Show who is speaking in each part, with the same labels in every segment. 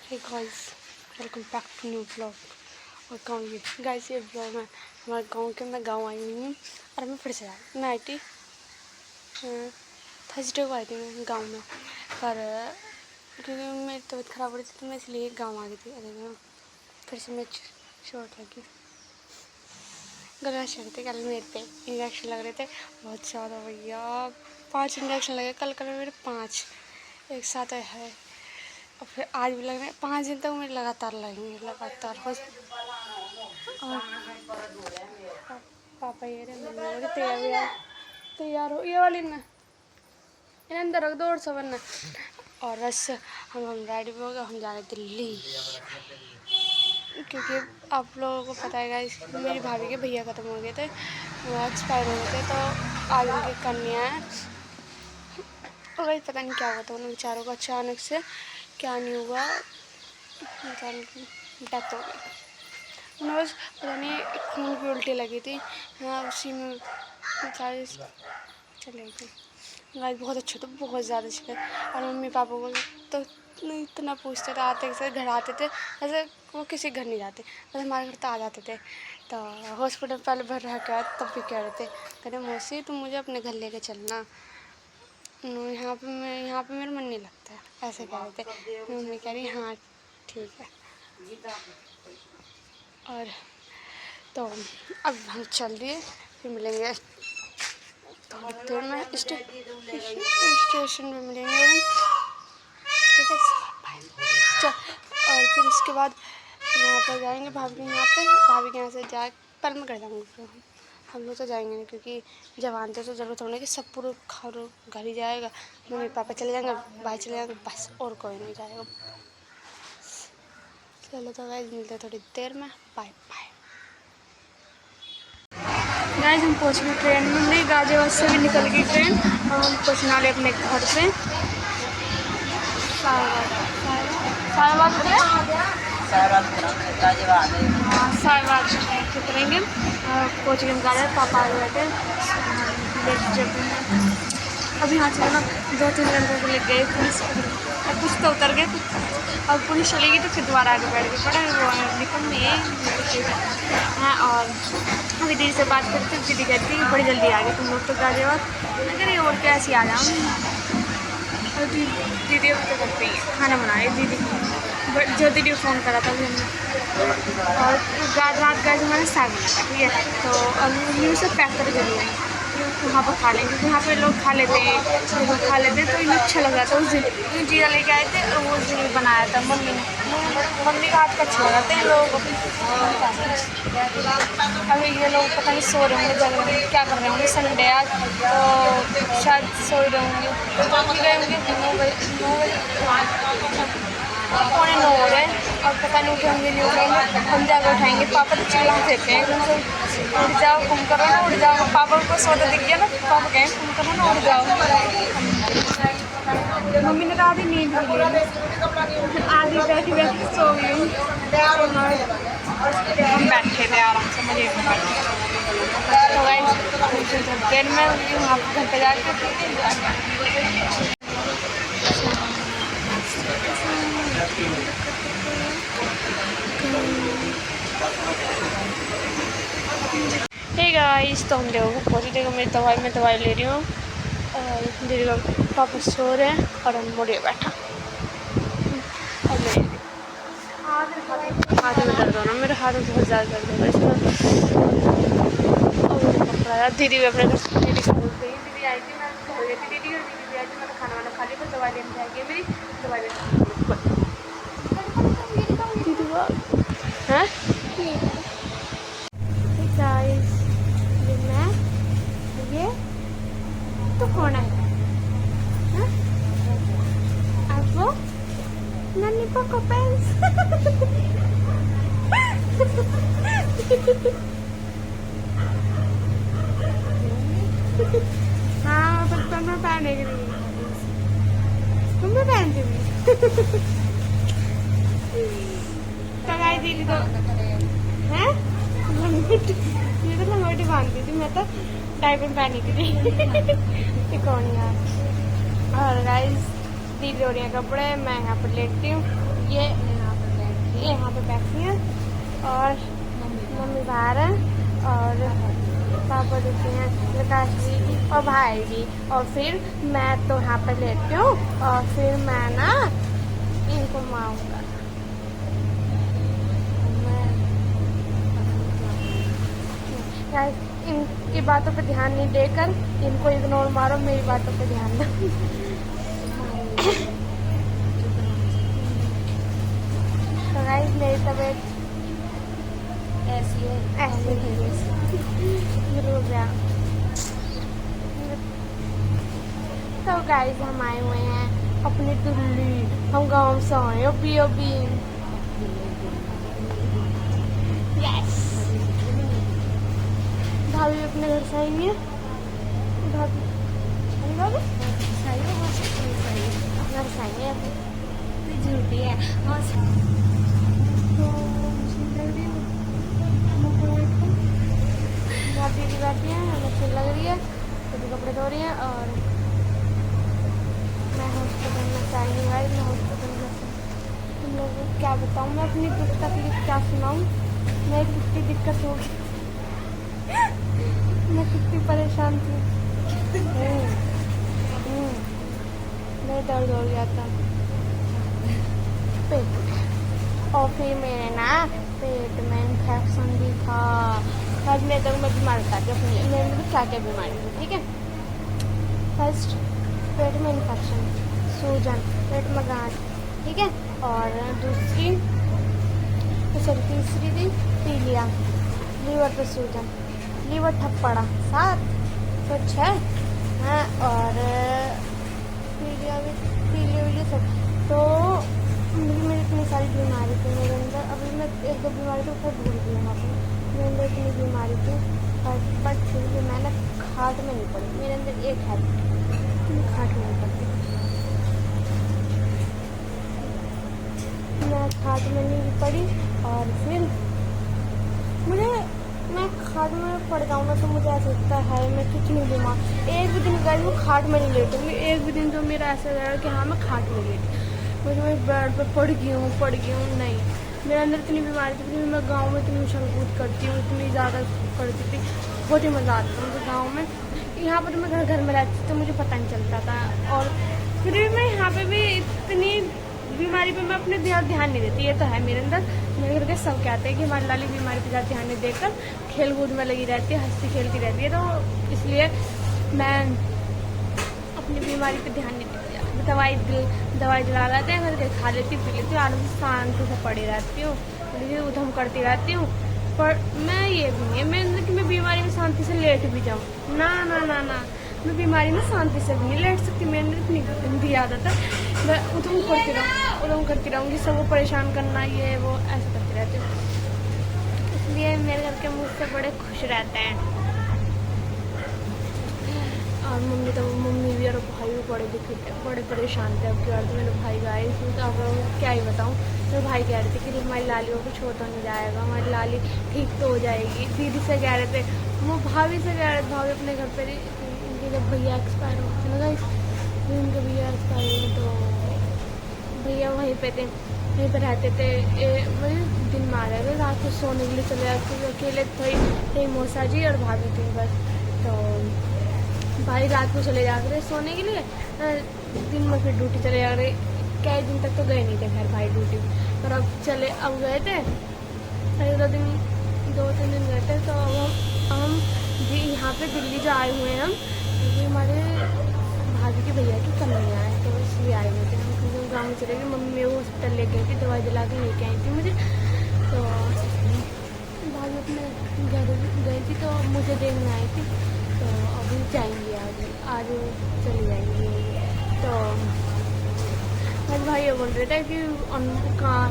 Speaker 1: Hey guys, welcome back to new blog. और गाँव ये गाइस, ये ब्लॉग में हमारे गांव के मैं गांव आई हुई हूँ और मैं फिर से आई। मैं आई थी थर्सडे को आई थी मैं गांव में, पर क्योंकि मेरी तबीयत ख़राब हो रही थी तो मैं इसलिए गांव आ गई थी। अरे फिर से मैं चोट लगी, गला चढ़ थे कल मेरे पे इंजेक्शन लग रहे थे बहुत ज़्यादा भैया। 5 इंजेक्शन लगे कल मेरे 5 एक साथ है। और फिर आज भी लगने 5 दिन तक मेरे लगातार लगेंगे लगातार। और पापा ये रहे, मम्मी बोली तैयार हो ये वाली ना इन अंदर रख दो और सब ना। और बस हम रेडी हो गए, हम जा रहे दिल्ली, क्योंकि आप लोगों को पता है गाइस मेरी भाभी के भैया ख़त्म हो गए थे, वो एक्सपायर हो गए थे, तो आज उनकी कन्या है। और भाई पता नहीं क्या हुआ था उन बेचारों को, अचानक से क्या नहीं हुआ, डेथ हो गई। उन्हें बस पता नहीं खून की उल्टी लगी थी, हाँ उसी में बेचारे चले गए। गाइस बहुत अच्छे थे, बहुत ज़्यादा अच्छे थे। और मम्मी पापा को तो इतना पूछते थे, आते थे घर आते थे, ऐसे वो किसी घर नहीं जाते, बस हमारे घर तो आ जाते थे। तो हॉस्पिटल पहले भर रहा क्या तब भी कह रहे थे, कहते मौसी तुम मुझे अपने घर लेके चलना, यहाँ पे मेरा मन नहीं लगता है, ऐसे कह रहे थे। मम्मी कह रही हाँ ठीक है। और तो अब हम चल दिए, फिर मिलेंगे थोड़ी देर में स्टेशन पे मिलेंगे हम, ठीक है चल। और फिर उसके बाद यहाँ पर जाएंगे भाभी के यहाँ पे, भाभी के यहाँ से जा पल में कर जाऊँगी। हम लोग तो जाएंगे नहीं, क्योंकि जब आते तो ज़रूरत होने की सब पूरा घर ही जाएगा, मम्मी पापा चले जाएंगे, भाई चले जाएंगे, बस और कोई नहीं जाएगा। चलो तो गाइस मिलते हैं थोड़ी देर में, बाय बाय। गाइस हम पहुँच गए ट्रेन में, नहीं गाजियाबाद से भी निकल गई ट्रेन और हम पहुँचने वाले अपने घर पे साहिबाद उतरेंगे। पहुँच गए गाजियाबाद, पापा आ गए थे। अभी यहाँ से ना 2-3 घंटे के लिए गए पुलिस, कुछ तो उतर गए, और पुलिस चली गई तो फिर दोबारा आगे बैठ के पड़े वो निकल में हाँ। और अभी दीदी से बात करते, दीदी कहती है कि बड़ी जल्दी आ गई तुम लोग तो गाजियाबाद, अगर और कैसे आ जाऊँ। और दीदी अभी तो करती है खाना बना रही दीदी, जो दीदी को फ़ोन करा था हमने। और रात का मैंने साग बना था, ठीक है, तो अब न्यू से पैक कर जरूर वहाँ पर खा लेंगे, क्योंकि यहाँ पे लोग खा लेते हैं तो इन्हें अच्छा लग रहा था। उस दिन जीरा लेके आए थे और उस दिन बनाया था मम्मी का हाथ का अच्छा लगा था इन लोगों को। अभी ये लोग पता नहीं सो रहे होंगे, जग रहे होंगे, क्या कर रहे होंगे, संडे आज तो शायद सो ही रहे होंगे, तो गए होंगे 9 हो रहे और पता नहीं उठे होंगे नहीं उठेंगे, हम जाकर उठाएंगे। पापा तो चिल्ला देते हैं एकदम से, उड़ जाओ घूम करो ना, उड़ जाओ। पापा को सोता दिख गया ना, पापा कहें घूम करो ना, उड़ जाओ। मम्मी ने तो आधी नींद भी ली, आधी बैठी बैठी सो गई। हम बैठे थे आराम से, मजे में बैठे। तो गाइस देर में वहाँ घर पर जाके हे गाइस, तो हम देखो पहुँचे, देखो मेरी मैं दवाई ले रही हूँ और दीदी का पापा सो रहे हैं और हम मुड़े बैठा। और मेरे हाथ में दर्द हो रहा, मेरे हाथ में बहुत ज़्यादा दर्द हो रहा है इसमें। और पकड़ा दीदी भी अपने दीदी घर गई, दीदी आई थी, मैं घर गई थी, दीदी भी आई थी, मैंने खाना वाना खा लिया, फिर दवाई लेने जाएगी मेरी दवाई लेने हैं। गाइस ये मैं, ये तो कौन है, अब वो नन्ही पोको पेंस हाँ तो मैं पहने के लिए तुम भी पहनती हुई तगाई दीदी तो है ये तो लंगोटी बांधती थी, मैं तो डायपर पहनी थी कौन यार। और गाइस दीदी हो रही है कपड़े, मैं यहाँ पर लेटती हूँ, ये पे बैठी हैं और मम्मी बाहर है और पापा देते हैं विकास जी और भाई जी, और फिर मैं तो यहाँ पे लेती हूँ और फिर मैं ना इनको मारूंगा। इनकी बातों पे ध्यान नहीं देकर इनको इग्नोर मारो, मेरी बातों पे ध्यान दो। तो गाइस मेरी तबीयत ऐसी है, तो गाइस हम आए हुए हैं अपनी दिल्ली, हम गाँव से आए अभी अभी। यस, भाभी अपने घर से आएंगे, भाभी घर से आएंगे, झूठी है। भाभी की बैठी है, मशीन लग रही है, कभी कपड़े धो रही है और मैं हॉस्पिटल में से आई हूँ। मैं हॉस्पिटल में से तुम लोगों को क्या बताऊँ, मैं अपनी दुख तकलीफ क्या सुनाऊँ, मैं कितनी दिक्कत होगी, मैं कितनी परेशान थी। मेरा दर्द हो गया था पेट, और फिर मेरे ना पेट में इन्फेक्शन भी था। आज मैं तक मैं बीमार था, मेरे क्या क्या बीमारी थी, ठीक है। फर्स्ट पेट में इन्फेक्शन, सूजन, पेट में गांठ, ठीक है। और दूसरी तीसरी थी पीलिया, लीवर पे सूजन, लीवर थप्पड़ा 7 तो 6, हाँ, और पीलिया सब। तो मेरी इतनी सारी बीमारी थी मेरे अंदर। अभी मैं 1-2 बीमारी तो बहुत भूल गई वहाँ पर, मेरे अंदर इतनी बीमारी थी, बट फिर भी मैंने खाट में नहीं पड़ी। मेरे अंदर एक है, खाट में नहीं पड़ती, मैं खाट में नहीं पड़ी। और फिर मैं खाट में पड़ जाऊँ ना तो मुझे ऐसा लगता है मैं कितनी बीमार। एक भी दिन गई वो खाट में नहीं लेटूँगी, एक भी दिन तो मेरा ऐसा लगा कि हाँ मैं खाट में लेटी, मुझे मैं बेड पे पड़ गई हूँ। नहीं, मेरे अंदर इतनी बीमारी थी। फिर मैं गांव में इतनी उछल कूद करती हूँ, इतनी ज़्यादा करती थी, बहुत ही मज़ा आता था मुझे गाँव में। यहाँ पर मैं घर में रहती थी तो मुझे पता नहीं चलता था। और फिर भी मैं यहाँ पे भी इतनी बीमारी पे मैं अपने ध्यान नहीं देती, ये तो है मेरे अंदर। मेरे घर के सब कहते हैं कि हमारी लाली बीमारी पे ज़्यादा ध्यान नहीं देकर खेल कूद में लगी रहती है, हंसती खेलती रहती है, तो इसलिए मैं अपनी बीमारी पे ध्यान नहीं देती। दवाई दिला लाते हैं, करके खा लेती, पी लेती हूँ, आराम से शांति से पड़ी रहती हूँ, उधम करती रहती हूँ। पर मैं ये भी नहीं है कि मैं बीमारी में शांति से लेट भी जाऊँ, ना ना ना ना, मैं बीमारी में शांति से भी नहीं लेट सकती। मेरे अंदर इतनी गंदी आदत है, मैं उधम करती रहूँगी, सबको परेशान करना, ये वो ऐसा करती रहती हूँ। इसलिए मेरे घर के मुझसे बड़े खुश रहते हैं। और मम्मी भी और भाई भी बड़े परेशान थे। अब यार तो मेरे भाई गए, इसमें तो अब क्या ही बताऊँ। मेरे भाई कह रहे थे कि हमारी लालियों को छोड़ तो नहीं जाएगा, हमारी लाली ठीक तो हो जाएगी। दीदी से कह रहे थे, वो भाभी से कह रहे थे, भाभी अपने घर पर इनके जब भैया एक्सपायर हो गए ना, इनके भैया एक्सपायर हुए तो भैया वहीं पे थे, वहीं पर रहते थे। वही दिन में आ रहे थे, रात को सोने के लिए चले जाते थे, अकेले थे मौसा जी और भाभी थी बस। तो भाई रात को चले जा रहे सोने के लिए, दिन में फिर ड्यूटी चले जा रहे। कई दिन तक तो गए नहीं थे खैर भाई ड्यूटी, पर अब गए थे, 2-3 दिन गए थे। तो हम भी यहाँ पे दिल्ली जो आए हुए हैं हम, क्योंकि हमारे भाभी के भैया की कन्हैया है, तो इसलिए आए हुए थे हम। क्योंकि गाँव में चले गए, मम्मी वो हॉस्पिटल ले गई थी, दवाई दिला के लेके आई थी मुझे। तो भाभी अपने घर गई थी तो मुझे देखने आई थी, तो अभी जाएंगे, आज चली जाएंगी। तो मेरे भाई ये बोल रहे थे कि कहाँ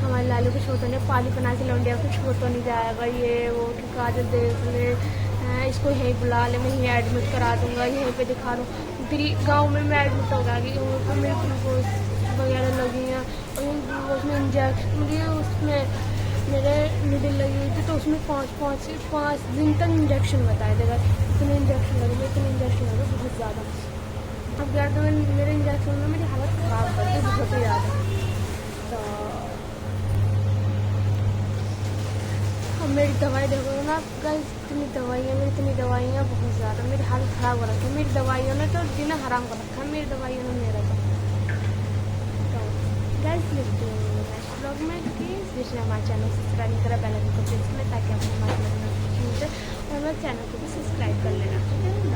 Speaker 1: हमारे लालू को छोड़ नहीं, पाली बना के लौंडिया को छोड़ तो नहीं जाएगा, ये वो कि काजल देख ले, इसको यहीं बुला ले, मैं यहीं एडमिट करा दूँगा, यहीं पे दिखा दूँ। फिर गाँव में मैं एडमिट हो गई, तो मेरे ग्लूकोज वगैरह लगी हैं, और ग्लूकोज में इंजेक्शन मुझे उसमें मेरे नीडल लगी हुई थी, तो उसमें 5 दिन तक इंजेक्शन बताया देगा, इतने इंजेक्शन लगे बहुत ज़्यादा। अब यार तो मेरे इंजेक्शन में मेरी हालत ख़राब कर दी बहुत ही ज़्यादा। तो मेरी दवाई देखो ना गाइस, इतनी दवाइयाँ, मेरी इतनी दवाइयाँ बहुत ज़्यादा, मेरी हालत ख़राब हो रखी है। मेरी दवाइयों ने तो जीना हराम कर रखा है, मेरी दवाइयों ने मेरा तो गाइस लिखती हूँ नेक्स्ट ब्लॉग में कि जिसने हमारे चैनल को सब्सक्राइब नहीं करा बेल आइकन को प्रेस करें ताकि आपको हमारे नोटिफिकेशन मिले और हमारे चैनल को भी सब्सक्राइब कर लेना, ठीक है।